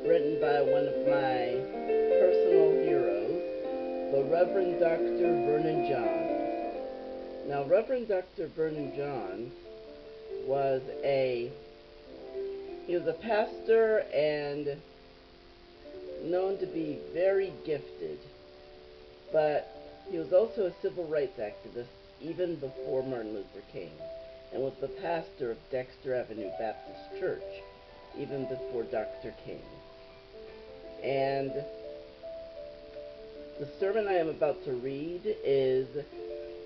written by one of my personal heroes, the Reverend Dr. Vernon Johns. Now, Reverend Dr. Vernon Johns was a pastor and known to be very gifted, but he was also a civil rights activist even before Martin Luther King, and was the pastor of Dexter Avenue Baptist Church even before Dr. King. And the sermon I am about to read is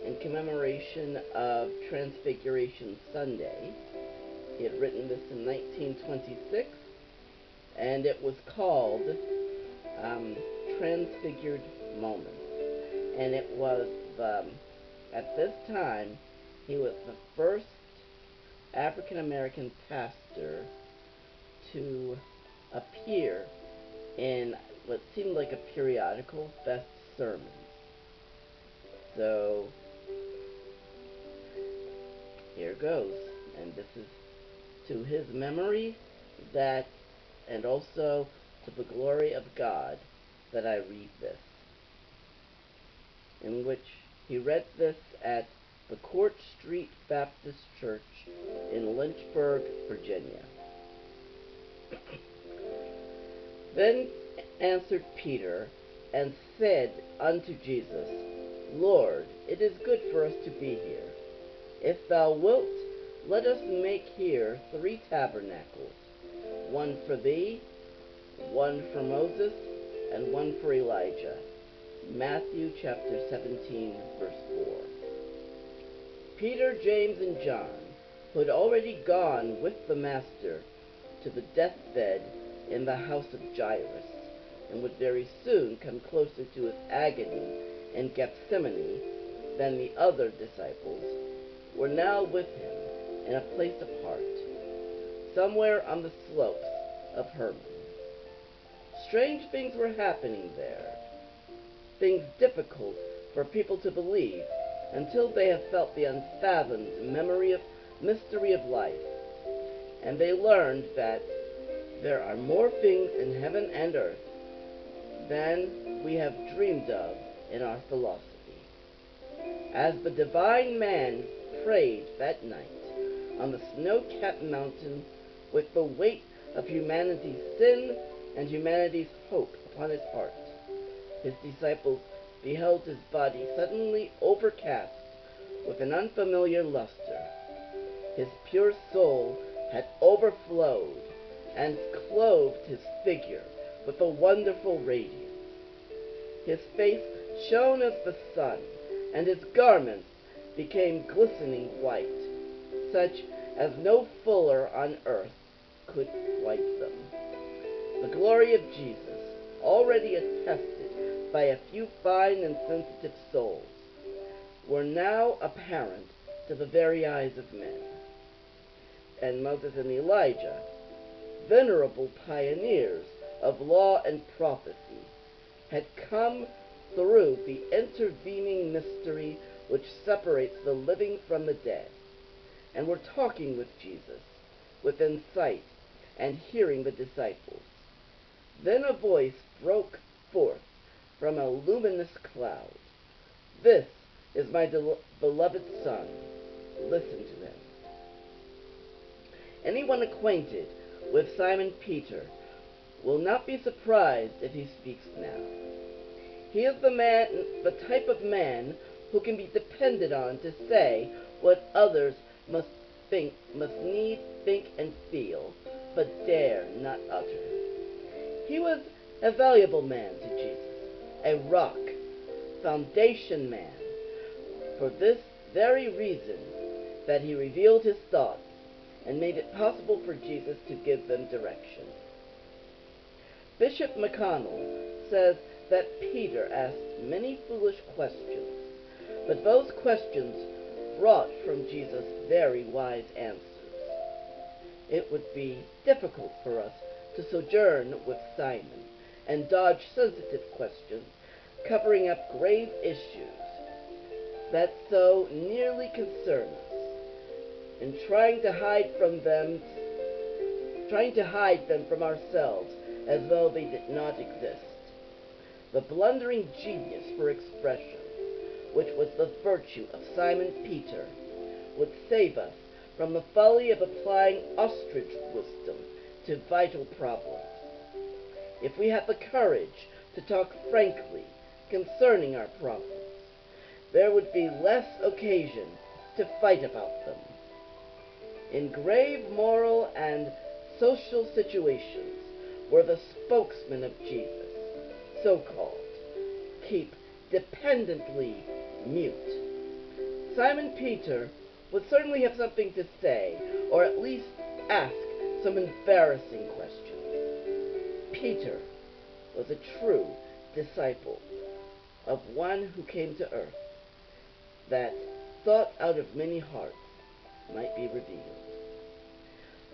in commemoration of Transfiguration Sunday. He had written this in 1926, and it was called Transfigured Moments. And it was, at this time, he was the first African-American pastor to appear in what seemed like a periodical, Best Sermons. So, here goes. And this is to his memory that, and also to the glory of God, that I read this. In which he read this at the Court Street Baptist Church in Lynchburg, Virginia. Then answered Peter, and said unto Jesus, Lord, it is good for us to be here. If thou wilt, let us make here 3 tabernacles, one for thee, one for Moses, and one for Elijah. Matthew chapter 17, verse 4. Peter, James, and John, who had already gone with the Master to the deathbed in the house of Jairus, and would very soon come closer to his agony in Gethsemane than the other disciples, were now with him in a place apart, somewhere on the slopes of Hermon. Strange things were happening there, things difficult for people to believe until they have felt the unfathomed mystery of life, and they learned that there are more things in heaven and earth than we have dreamed of in our philosophy. As the divine man prayed that night on the snow-capped mountain with the weight of humanity's sin and humanity's hope upon his heart, his disciples beheld his body suddenly overcast with an unfamiliar luster. His pure soul had overflowed and clothed his figure with a wonderful radiance. His face shone as the sun, and his garments became glistening white, such as no fuller on earth could white them. The glory of Jesus, already attested by a few fine and sensitive souls, were now apparent to the very eyes of men. And Moses and Elijah, venerable pioneers of law and prophecy, had come through the intervening mystery which separates the living from the dead, and were talking with Jesus, within sight and hearing the disciples. Then a voice broke forth from a luminous cloud. This is my beloved Son. Listen to him. Anyone acquainted with Simon Peter will not be surprised if he speaks now. He is the type of man who can be depended on to say what others must needs think and feel, but dare not utter. He was a valuable man to Jesus, a rock, foundation man, for this very reason, that he revealed his thoughts and made it possible for Jesus to give them direction. Bishop McConnell says that Peter asked many foolish questions, but those questions brought from Jesus very wise answers. It would be difficult for us to sojourn with Simon and dodge sensitive questions covering up grave issues that so nearly concern us, and trying to hide them from ourselves as though they did not exist. The blundering genius for expression, which was the virtue of Simon Peter, would save us from the folly of applying ostrich wisdom to vital problems. If we have the courage to talk frankly concerning our problems, there would be less occasion to fight about them. In grave moral and social situations where the spokesman of Jesus, so-called, keep dependently mute, Simon Peter would certainly have something to say, or at least ask some embarrassing questions. Peter was a true disciple of one who came to earth, that thought out of many hearts might be revealed.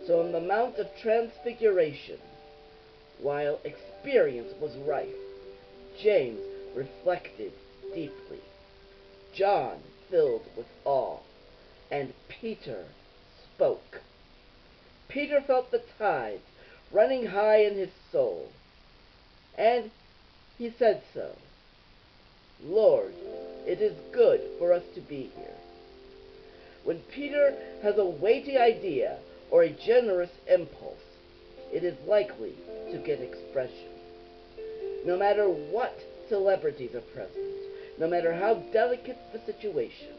So on the Mount of Transfiguration, while experience was rife, James reflected deeply, John filled with awe, and Peter spoke. Peter felt the tides running high in his soul, and he said so. Lord, it is good for us to be here. When Peter has a weighty idea or a generous impulse, it is likely to get expression. No matter what celebrities are present, no matter how delicate the situation,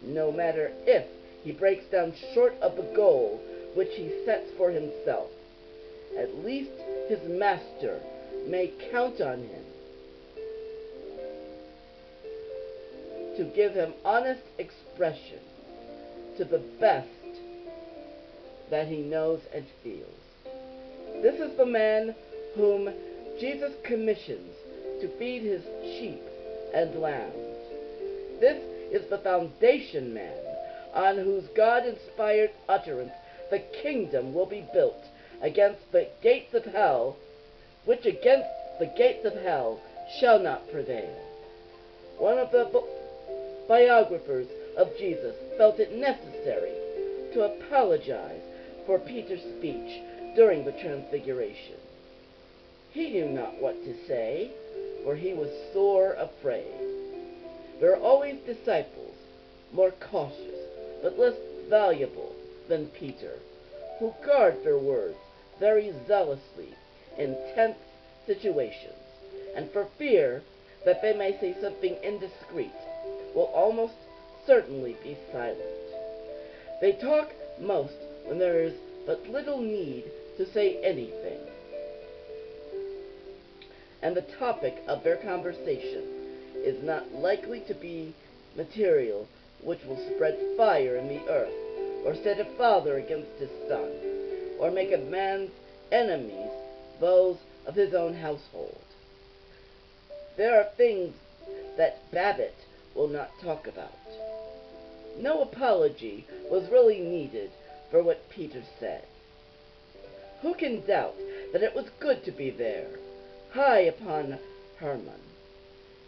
no matter if he breaks down short of the goal which he sets for himself, at least his master may count on him to give him honest expression to the best that he knows and feels. This is the man whom Jesus commissions to feed his sheep and lambs. This is the foundation man on whose God-inspired utterance the kingdom will be built against the gates of hell, which against the gates of hell shall not prevail. One of the biographers of Jesus felt it necessary to apologize for Peter's speech during the Transfiguration. He knew not what to say, for he was sore afraid. There are always disciples, more cautious but less valuable than Peter, who guard their words very zealously in tense situations, and for fear that they may say something indiscreet, will almost certainly be silent. They talk most when there is but little need to say anything, and the topic of their conversation is not likely to be material which will spread fire in the earth, or set a father against his son, or make a man's enemies those of his own household. There are things that Babbitt will not talk about. No apology was really needed for what Peter said. Who can doubt that it was good to be there, high upon Hermon,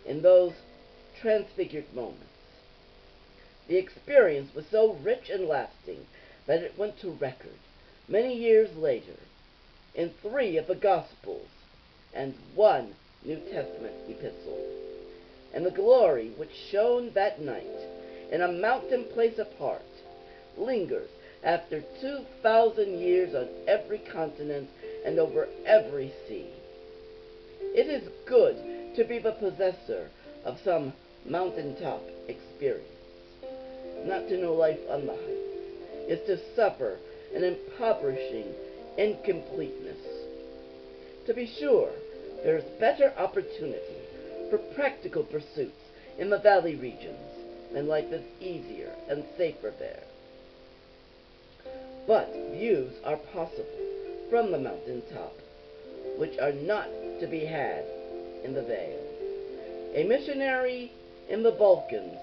in those transfigured moments? The experience was so rich and lasting that it went to record many years later in 3 of the Gospels and 1 New Testament epistle. And the glory which shone that night in a mountain place apart lingers after 2,000 years on every continent and over every sea. It is good to be the possessor of some mountaintop experience. Not to know life on the heights is to suffer an impoverishing incompleteness. To be sure, there is better opportunity for practical pursuits in the valley regions, and life is easier and safer there. But views are possible from the mountaintop, which are not to be had in the vale. A missionary in the Balkans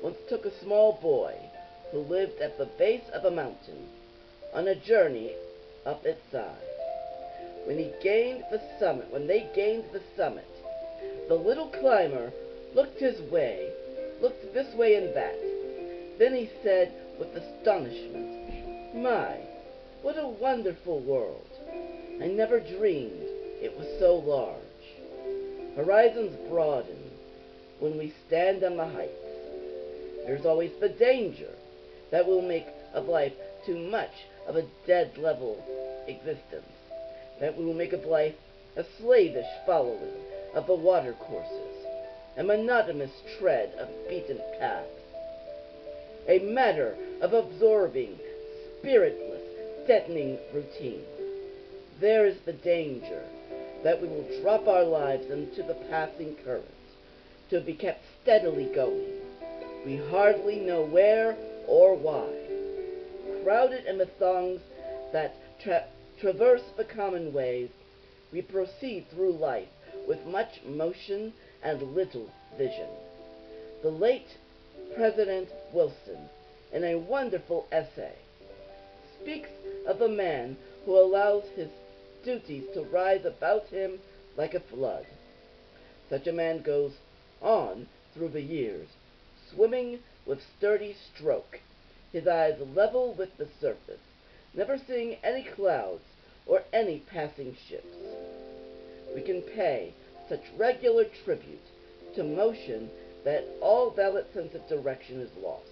once took a small boy who lived at the base of a mountain on a journey up its side. When they gained the summit, the little climber looked this way and that. Then he said with astonishment, "My, what a wonderful world! I never dreamed it was so large. Horizons broaden when we stand on the heights. There's always the danger that we'll make of life too much of a dead-level existence, that we will make of life a slavish following of the watercourses, a monotonous tread of beaten paths, a matter of absorbing, spiritless, deadening routine. There is the danger that we will drop our lives into the passing current, to be kept steadily going. We hardly know where or why. Crowded in the throngs that traverse the common ways, we proceed through life with much motion and little vision. The late President Wilson, in a wonderful essay, speaks of a man who allows his duties to rise about him like a flood. Such a man goes on through the years, swimming with sturdy stroke, his eyes level with the surface, never seeing any clouds or any passing ships. We can pay such regular tribute to motion that all valid sense of direction is lost,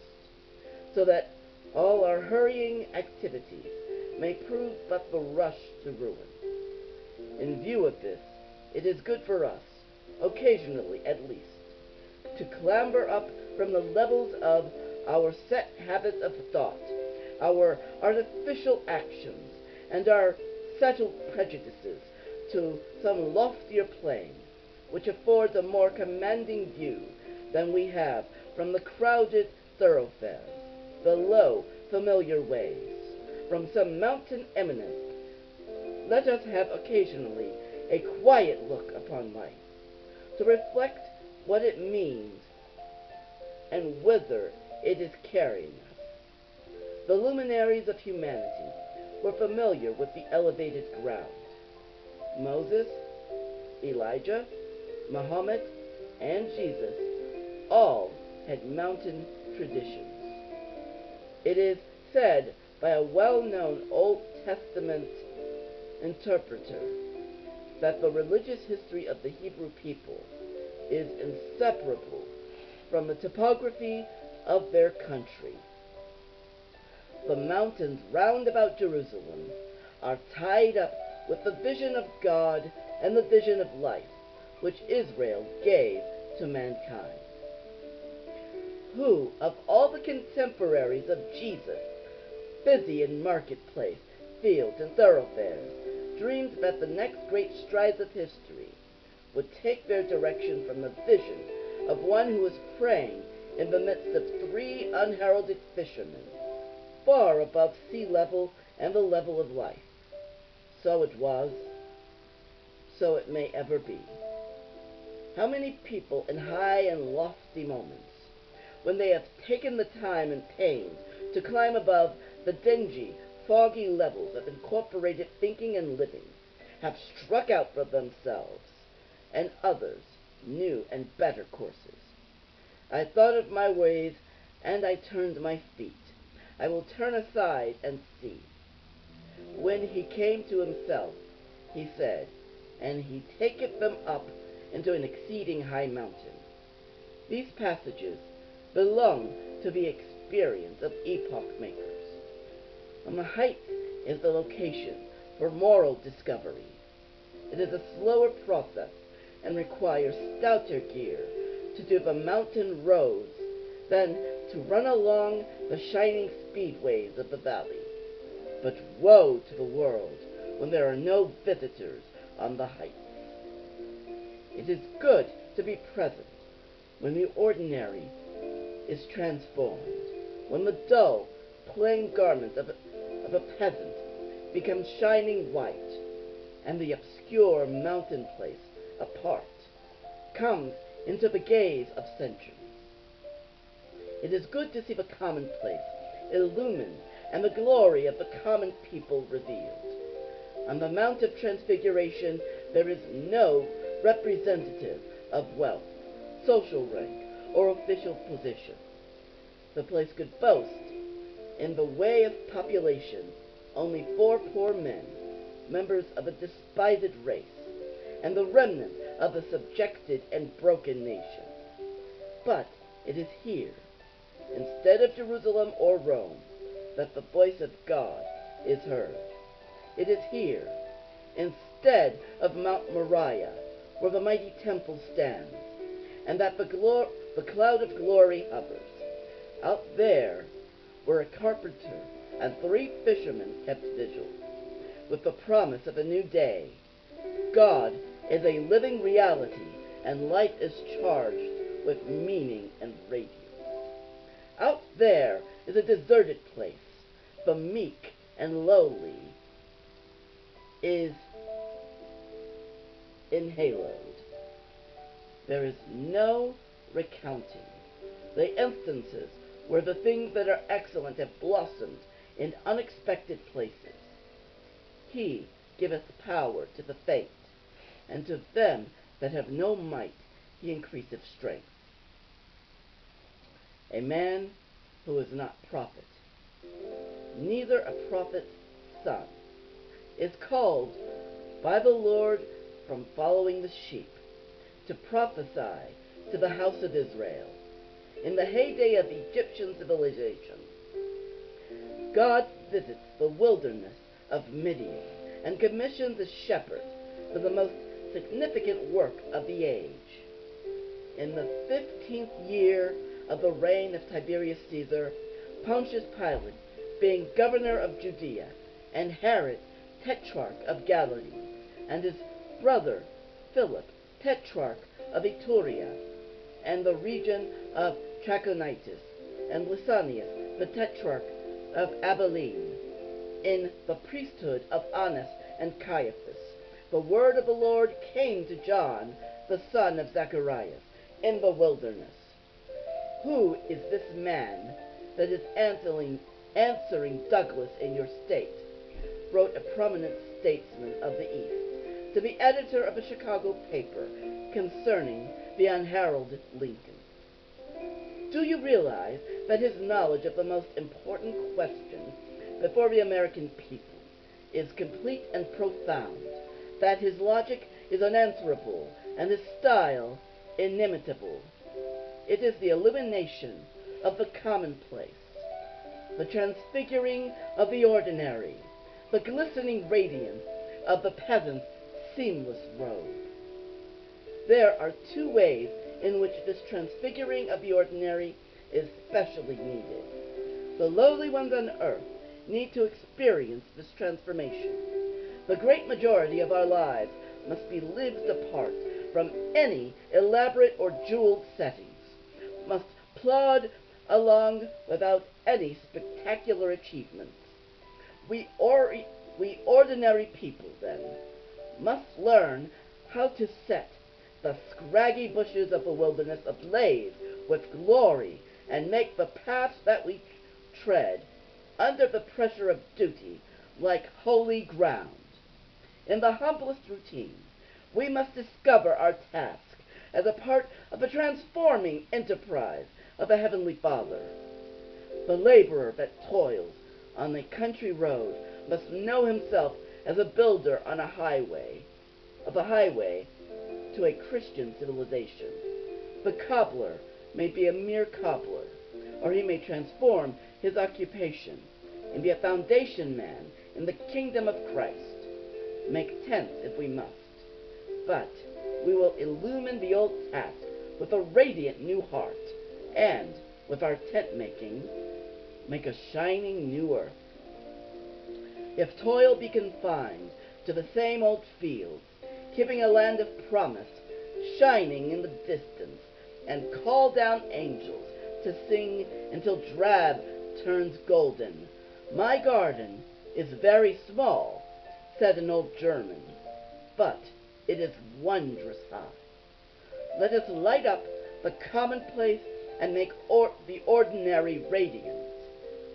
so that all our hurrying activities may prove but the rush to ruin. In view of this, it is good for us, occasionally at least, to clamber up from the levels of our set habits of thought, our artificial actions, and our settled prejudices to some loftier plane, which affords a more commanding view than we have from the crowded thoroughfares, the low, familiar ways, from some mountain eminence. Let us have occasionally a quiet look upon life, to reflect what it means and whither it is carrying us. The luminaries of humanity were familiar with the elevated ground. Moses, Elijah, Muhammad, and Jesus all had mountain traditions. It is said by a well-known Old Testament interpreter that the religious history of the Hebrew people is inseparable from the topography of their country. The mountains round about Jerusalem are tied up with the vision of God and the vision of life which Israel gave to mankind. Who, of all the contemporaries of Jesus, busy in marketplace, fields, and thoroughfares, dreamed that the next great strides of history would take their direction from the vision of one who was praying in the midst of 3 unheralded fishermen, far above sea level and the level of life? So it was, so it may ever be. How many people in high and lofty moments, when they have taken the time and pains to climb above the dingy, foggy levels of incorporated thinking and living, have struck out for themselves and others new and better courses. I thought of my ways, and I turned my feet. I will turn aside and see. When he came to himself, he said, and he taketh them up into an exceeding high mountain. These passages belong to the experience of epoch makers. On the heights is the location for moral discovery. It is a slower process and requires stouter gear to do the mountain roads than to run along the shining speedways of the valley. But woe to the world when there are no visitors on the heights. It is good to be present when the ordinary is transformed, when the dull, plain garments of a peasant become shining white, and the obscure mountain place apart comes into the gaze of centuries. It is good to see the commonplace illumined and the glory of the common people revealed. On the Mount of Transfiguration there is no representative of wealth, social rank, or official position. The place could boast, in the way of population, only 4 poor men, members of a despised race, and the remnant of the subjected and broken nation. But it is here, instead of Jerusalem or Rome, that the voice of God is heard. It is here, instead of Mount Moriah, where the mighty temple stands, and that the cloud of glory hovers. Out there, where a carpenter and 3 fishermen kept vigil, with the promise of a new day. God is a living reality, and life is charged with meaning and radiance. Out there is a deserted place. The meek and lowly is enhaloed. There is no recounting the instances where the things that are excellent have blossomed in unexpected places. He giveth power to the faint, and to them that have no might he increaseth strength. A man who is not prophet, neither a prophet's son, is called by the Lord from following the sheep to prophesy to the house of Israel. In the heyday of Egyptian civilization, God visits the wilderness of Midian and commissions a shepherd for the most significant work of the age. In the 15th year of the reign of Tiberius Caesar, Pontius Pilate being governor of Judea, and Herod, tetrarch of Galilee, and his brother Philip, tetrarch of Iturea, and the region of Trachonitis, and Lysanias, the tetrarch of Abilene, in the priesthood of Annas and Caiaphas, the word of the Lord came to John, the son of Zacharias, in the wilderness. Who is this man that is answering Douglas in your state? Wrote a prominent statesman of the East to the editor of a Chicago paper concerning the unheralded Lincoln. Do you realize that his knowledge of the most important question before the American people is complete and profound, that his logic is unanswerable, and his style inimitable? It is the illumination of the commonplace, the transfiguring of the ordinary, the glistening radiance of the peasant's seamless robe. There are 2 ways in which this transfiguring of the ordinary is specially needed. The lowly ones on earth need to experience this transformation. The great majority of our lives must be lived apart from any elaborate or jeweled settings, must plod along without any spectacular achievements. We ordinary people, then, must learn how to set the scraggy bushes of the wilderness ablaze with glory, and make the paths that we tread under the pressure of duty like holy ground. In the humblest routine, we must discover our task as a part of the transforming enterprise of the Heavenly Father. The laborer that toils on the country road must know himself as a builder on a highway to a Christian civilization. The cobbler may be a mere cobbler, or he may transform his occupation and be a foundation man in the kingdom of Christ. Make tents if we must, but we will illumine the old task with a radiant new heart, and with our tent making, make a shining new earth. If toil be confined to the same old fields, keeping a land of promise shining in the distance, and call down angels to sing until drab turns golden, my garden is very small, said an old German, but it is wondrous high. Let us light up the commonplace and make the ordinary radiant.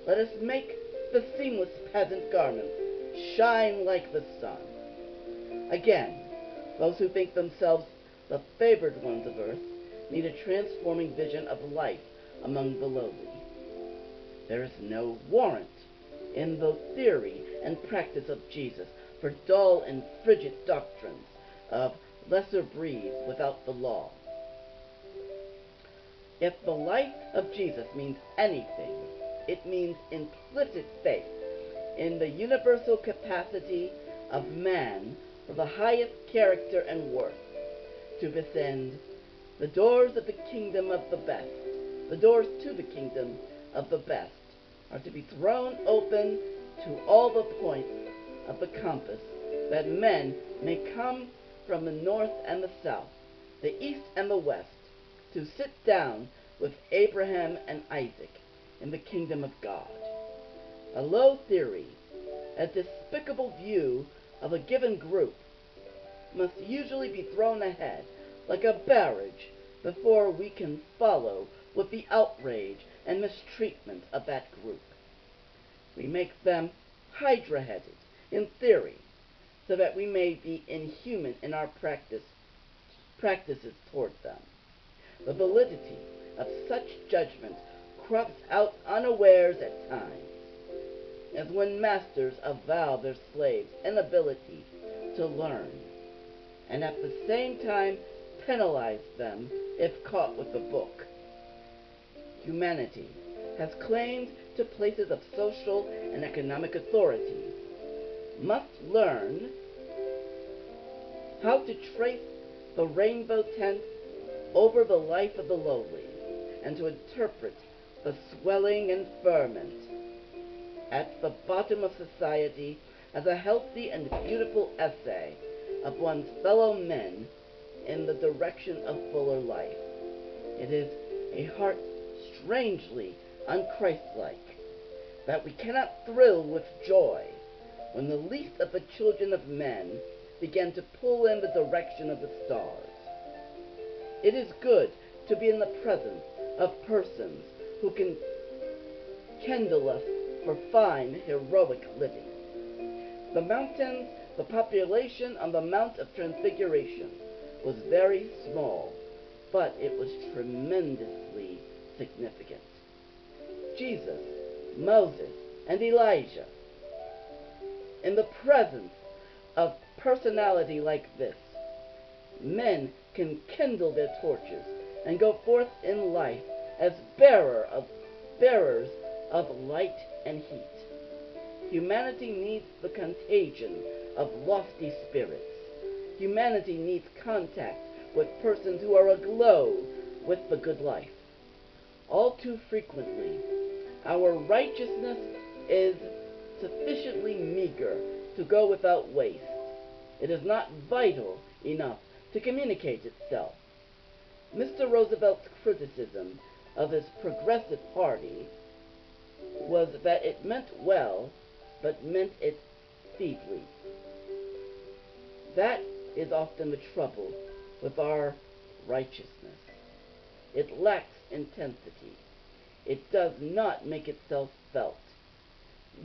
Let us make the seamless peasant garments shine like the sun. Again, those who think themselves the favored ones of earth need a transforming vision of life among the lowly. There is no warrant in the theory and practice of Jesus for dull and frigid doctrines of lesser breeds without the law. If the life of Jesus means anything, it means implicit faith in the universal capacity of man for the highest character and worth. To this end, the doors of the kingdom of the best, the doors to the kingdom of the best, are to be thrown open to all the points of the compass, that men may come from the north and the south, the east and the west, to sit down with Abraham and Isaac in the kingdom of God. A low theory, a despicable view of a given group, must usually be thrown ahead like a barrage before we can follow with the outrage and mistreatment of that group. We make them hydra-headed in theory, so that we may be inhuman in our practices toward them. The validity of such judgment crops out unawares at times, as when masters avow their slaves' inability to learn, and at the same time penalize them if caught with a book. Humanity has claimed to places of social and economic authority, must learn how to trace the rainbow tent over the life of the lowly, and to interpret the swelling and ferment at the bottom of society as a healthy and beautiful essay of one's fellow men in the direction of fuller life. It is a heart strangely unchristlike that we cannot thrill with joy when the least of the children of men begin to pull in the direction of the stars. It is good to be in the presence of persons who can kindle us for fine, heroic living. The population on the Mount of Transfiguration was very small, but it was tremendously significant. Jesus, Moses, and Elijah, in the presence of personality like this, men can kindle their torches and go forth in life as bearers of light and heat. Humanity needs the contagion of lofty spirits. Humanity needs contact with persons who are aglow with the good life. All too frequently, our righteousness is sufficiently meager to go without waste. It is not vital enough to communicate itself. Mr. Roosevelt's criticism of his Progressive Party was that it meant well, but meant it feebly. That is often the trouble with our righteousness. It lacks intensity. It does not make itself felt.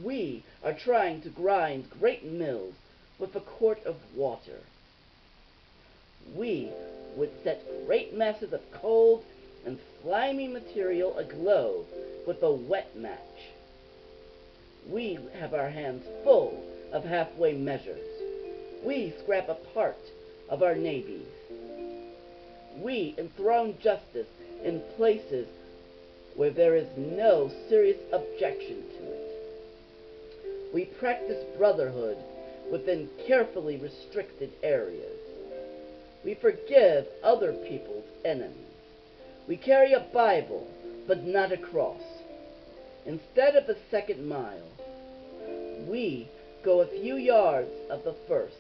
We are trying to grind great mills with a quart of water. We would set great masses of cold and slimy material aglow with a wet match. We have our hands full of halfway measures. We scrap a part of our navies. We enthrone justice in places where there is no serious objection to it. We practice brotherhood within carefully restricted areas. We forgive other people's enemies. We carry a Bible, but not a cross. Instead of the second mile, we go a few yards of the first,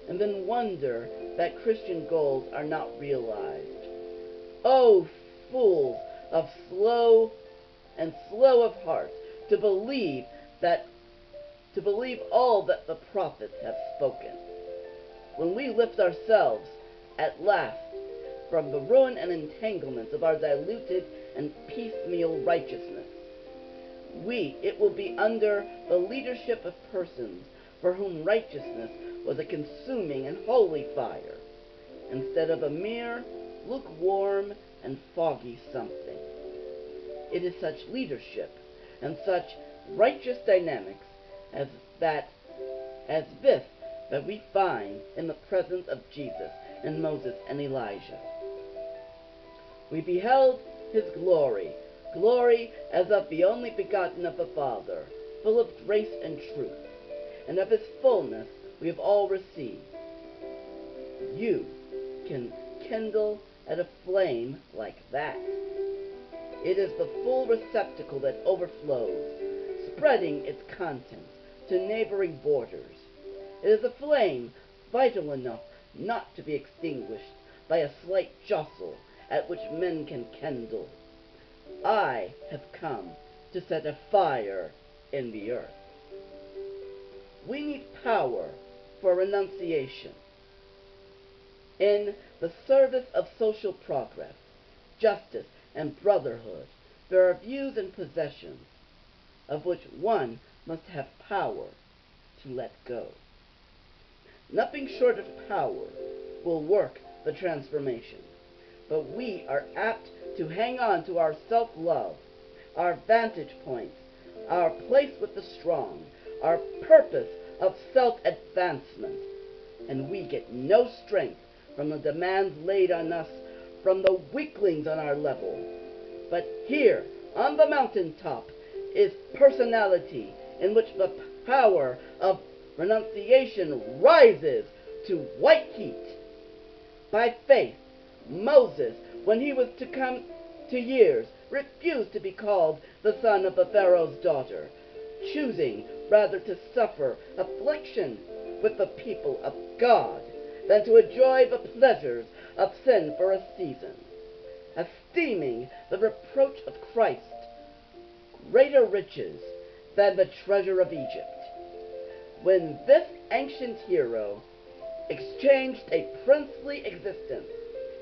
and then wonder that Christian goals are not realized. Oh, fools of slow of heart, to believe all that the prophets have spoken. When we lift ourselves at last from the ruin and entanglements of our diluted and piecemeal righteousness, it will be under the leadership of persons for whom righteousness was a consuming and holy fire, instead of a mere lukewarm and foggy something. It is such leadership and such righteous dynamics as this that we find in the presence of Jesus and Moses and Elijah. We beheld his glory, glory as of the only begotten of the Father, full of grace and truth, and of his fullness we have all received. You can kindle at a flame like that. It is the full receptacle that overflows, spreading its contents to neighboring borders. It is a flame vital enough not to be extinguished by a slight jostle at which men can kindle. I have come to set a fire in the earth. We need power for renunciation. In the service of social progress, justice, and brotherhood, there are views and possessions of which one must have power to let go. Nothing short of power will work the transformation, but we are apt to hang on to our self-love, our vantage points, our place with the strong, our purpose of self-advancement, and we get no strength from the demands laid on us from the weaklings on our level. But here, on the mountaintop, is personality in which the power of renunciation rises to white heat. By faith, Moses, when he was to come to years, refused to be called the son of the Pharaoh's daughter, choosing rather to suffer affliction with the people of God than to enjoy the pleasures of sin for a season, esteeming the reproach of Christ greater riches than the treasure of Egypt. When this ancient hero exchanged a princely existence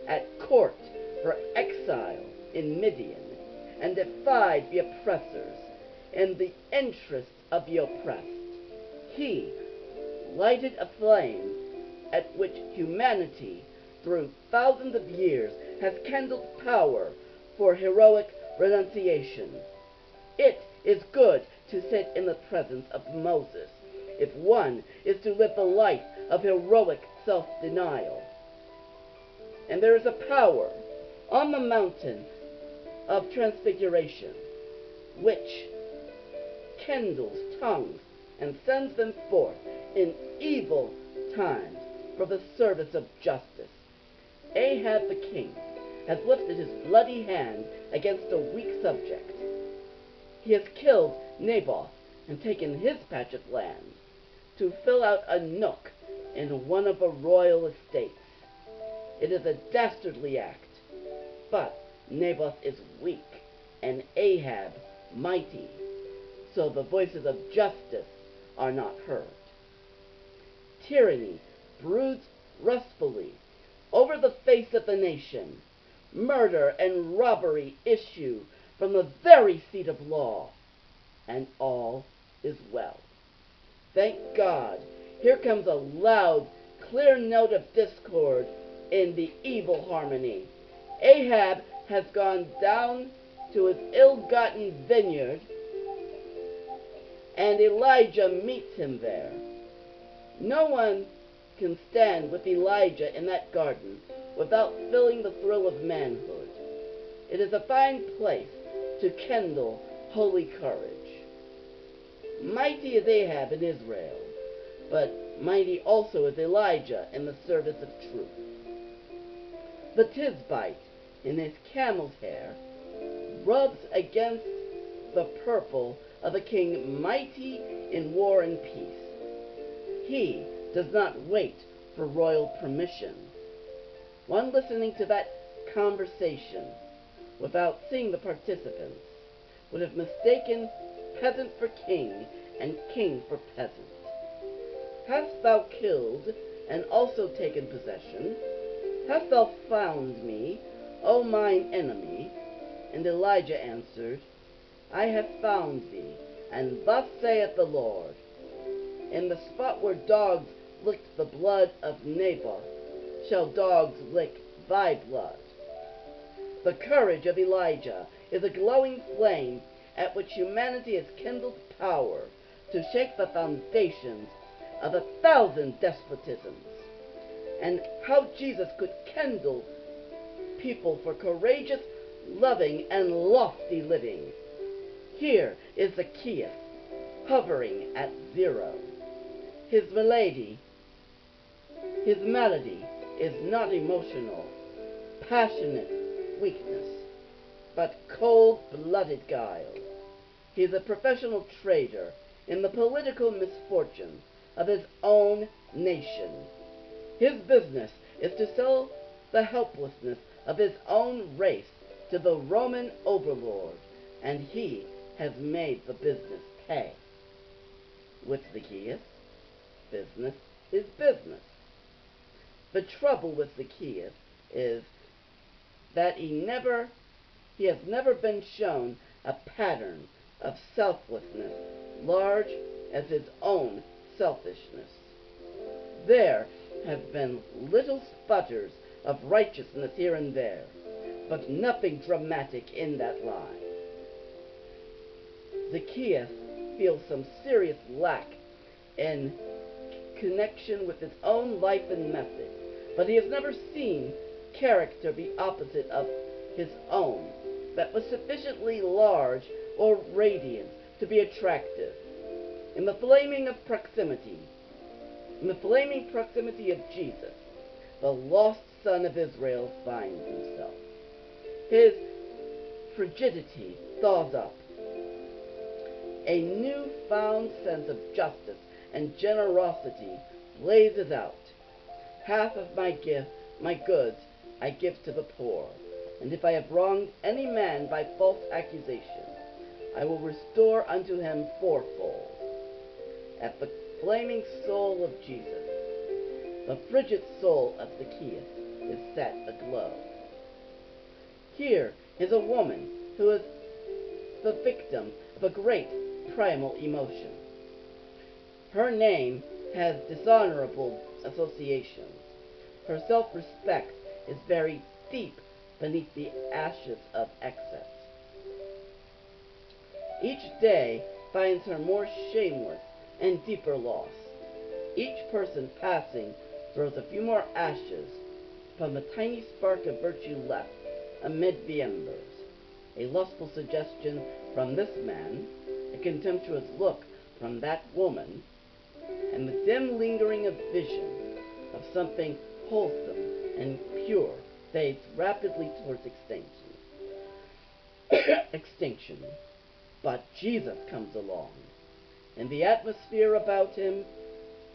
at court for exile in Midian and defied the oppressors in the interests of the oppressed, he lighted a flame at which humanity, through thousands of years, has kindled power for heroic renunciation. It is good to sit in the presence of Moses if one is to live the life of heroic self-denial. And there is a power on the mountain of Transfiguration which kindles tongues and sends them forth in evil times for the service of justice. Ahab the king has lifted his bloody hand against a weak subject. He has killed Naboth and taken his patch of land to fill out a nook in one of the royal estates. It is a dastardly act, but Naboth is weak and Ahab mighty, so the voices of justice are not heard. Tyranny broods rustfully over the face of the nation. Murder and robbery issue from the very seat of law, and all is well. Thank God, here comes a loud, clear note of discord in the evil harmony. Ahab has gone down to his ill-gotten vineyard, and Elijah meets him there. No one can stand with Elijah in that garden without feeling the thrill of manhood. It is a fine place to kindle holy courage. Mighty is Ahab in Israel, but mighty also is Elijah in the service of truth. The Tishbite, in his camel's hair, rubs against the purple of a king mighty in war and peace. He does not wait for royal permission. One listening to that conversation without seeing the participants would have mistaken peasant for king and king for peasant. Hast thou killed and also taken possession? Hast thou found me, O mine enemy? And Elijah answered, I have found thee, and thus saith the Lord, in the spot where dogs licked the blood of Naboth, shall dogs lick thy blood. The courage of Elijah is a glowing flame at which humanity has kindled power to shake the foundations of 1,000 despotisms. and how Jesus could kindle people for courageous, loving, and lofty living. Here is Zacchaeus, hovering at 0. His malady is not emotional, passionate weakness, but cold-blooded guile. He is a professional trader in the political misfortunes of his own nation. His business is to sell the helplessness of his own race to the Roman overlord, and he has made the business pay. With Zacchaeus, business is business. The trouble with Zacchaeus is that he has never been shown a pattern of selflessness large as his own selfishness. There have been little sputters of righteousness here and there, but nothing dramatic in that line. Zacchaeus feels some serious lack in connection with his own life and method, but he has never seen character be opposite of his own that was sufficiently large or radiant to be attractive. In the flaming proximity of Jesus, the lost son of Israel finds himself. His frigidity thaws up. A new-found sense of justice and generosity blazes out. Half of my goods I give to the poor, and if I have wronged any man by false accusation, I will restore unto him fourfold. At the flaming soul of Jesus, the frigid soul of Zacchaeus is set aglow. Here is a woman who is the victim of a great primal emotion. Her name has dishonorable associations. Her self-respect is buried deep beneath the ashes of excess. Each day finds her more shameless and deeper loss. Each person passing throws a few more ashes from the tiny spark of virtue left amid the embers. A lustful suggestion from this man, a contemptuous look from that woman, and the dim lingering of vision of something wholesome and pure fades rapidly towards extinction. But Jesus comes along. In the atmosphere about him,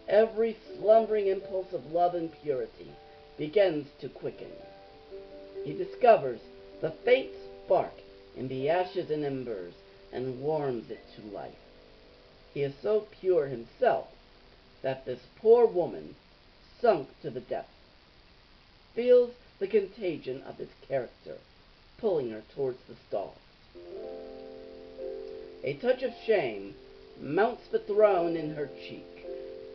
every slumbering impulse of love and purity begins to quicken. He discovers the faint spark in the ashes and embers and warms it to life. He is so pure himself that this poor woman, sunk to the depths, feels the contagion of his character pulling her towards the stalls. A touch of shame mounts the throne in her cheek,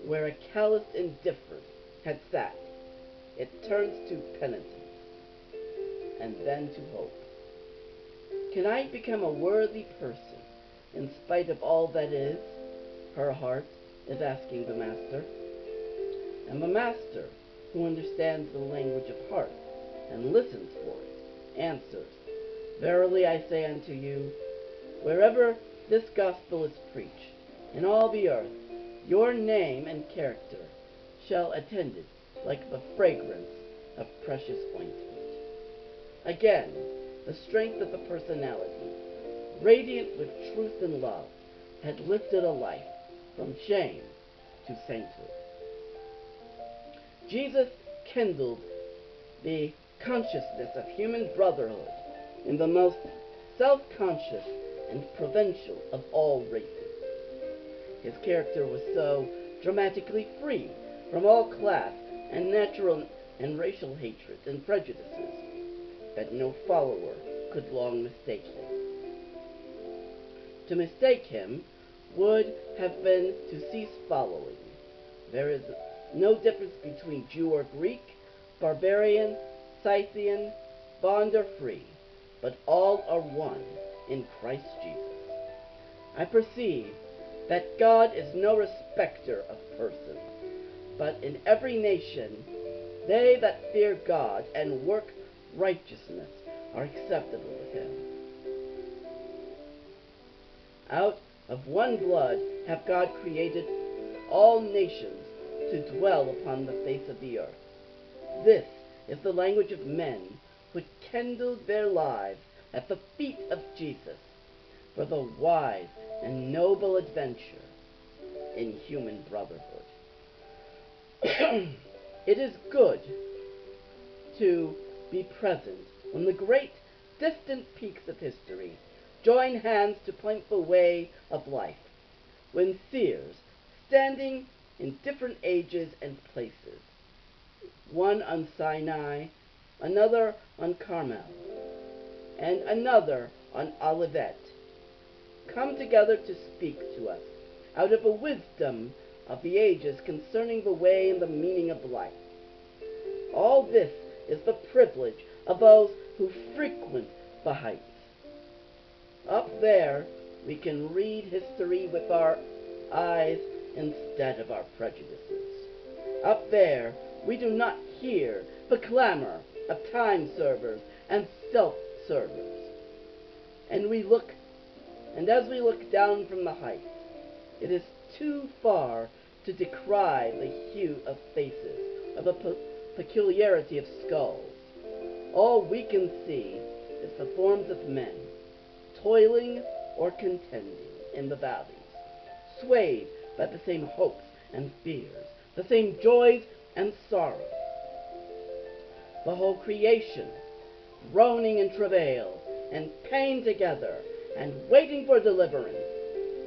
where a calloused indifference had sat. It turns to penitence, and then to hope. Can I become a worthy person in spite of all that is? Her heart is asking the Master. And the Master, who understands the language of heart and listens for it, answers, Verily I say unto you, wherever this gospel is preached, in all the earth, your name and character shall attend it like the fragrance of precious ointment. Again, the strength of the personality, radiant with truth and love, had lifted a life from shame to sainthood. Jesus kindled the consciousness of human brotherhood in the most self-conscious and provincial of all races. His character was so dramatically free from all class and natural and racial hatreds and prejudices that no follower could long mistake him. To mistake him would have been to cease following. There is no difference between Jew or Greek, barbarian, Scythian, bond or free, but all are one in Christ Jesus. I perceive that God is no respecter of persons, but in every nation They that fear God and work righteousness are acceptable with him. Out of one blood hath God created all nations to dwell upon the face of the earth. This is the language of men which kindled their lives at the feet of Jesus for the wise and noble adventure in human brotherhood. It is good to be present when the great distant peaks of history join hands to point the way of life, when seers, standing in different ages and places, one on Sinai, another on Carmel, and another on Olivet, come together to speak to us out of the wisdom of the ages concerning the way and the meaning of life. All this is the privilege of those who frequent the heights. Up there, we can read history with our eyes instead of our prejudices. Up there, we do not hear the clamor of time servers and self-servers. And as we look down from the heights, it is too far to decry the hue of faces, or the peculiarity of skulls. All we can see is the forms of men, toiling or contending in the valleys, swayed by the same hopes and fears, the same joys and sorrows. The whole creation, groaning in travail and pain together, and waiting for deliverance,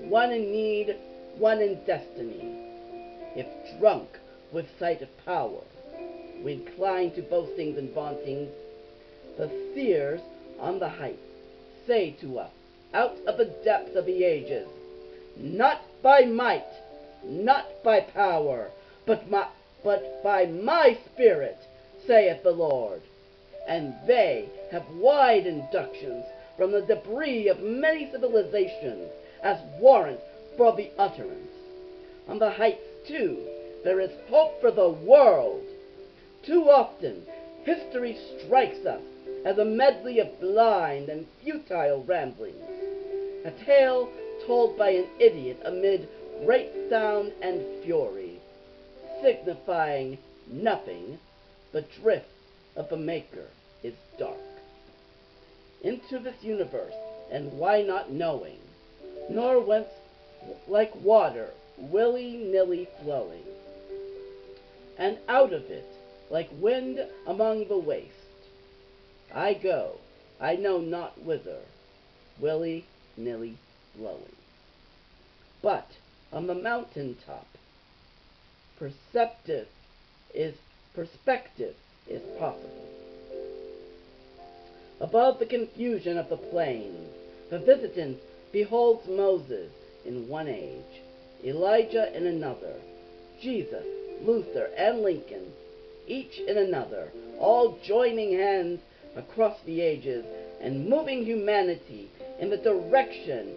one in need, one in destiny. If drunk with sight of power, we incline to boastings and vauntings. The seers on the heights say to us, out of the depths of the ages, not by might, not by power, but by my Spirit, saith the Lord. And they have wide inductions from the debris of many civilizations as warrant for the utterance. On the heights, too, there is hope for the world. Too often, history strikes us as a medley of blind and futile ramblings, a tale told by an idiot amid great sound and fury, signifying nothing. The drift of the Maker is dark. Into this universe, and why not knowing, nor whence like water willy-nilly flowing, and out of it, like wind among the waste, I go, I know not whither, willy-nilly blowing. But on the mountain top, perspective is possible. Above the confusion of the plains, the visitant beholds Moses in one age, Elijah in another, Jesus, Luther, and Lincoln, each in another, all joining hands across the ages and moving humanity in the direction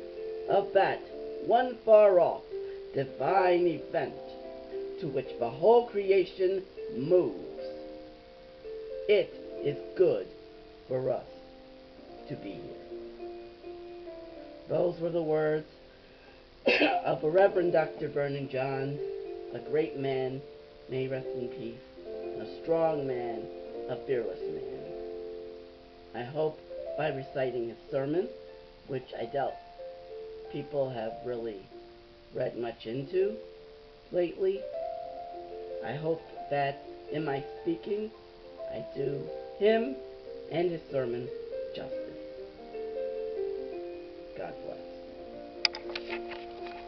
of that one far-off divine event to which the whole creation moves. It is good for us to be here. Those were the words of the Reverend Dr. Vernon Johns, a great man, may he rest in peace, a strong man, a fearless man. I hope by reciting his sermon, which I doubt people have really read much into lately, I hope that in my speaking I do him and his sermon justice. God bless.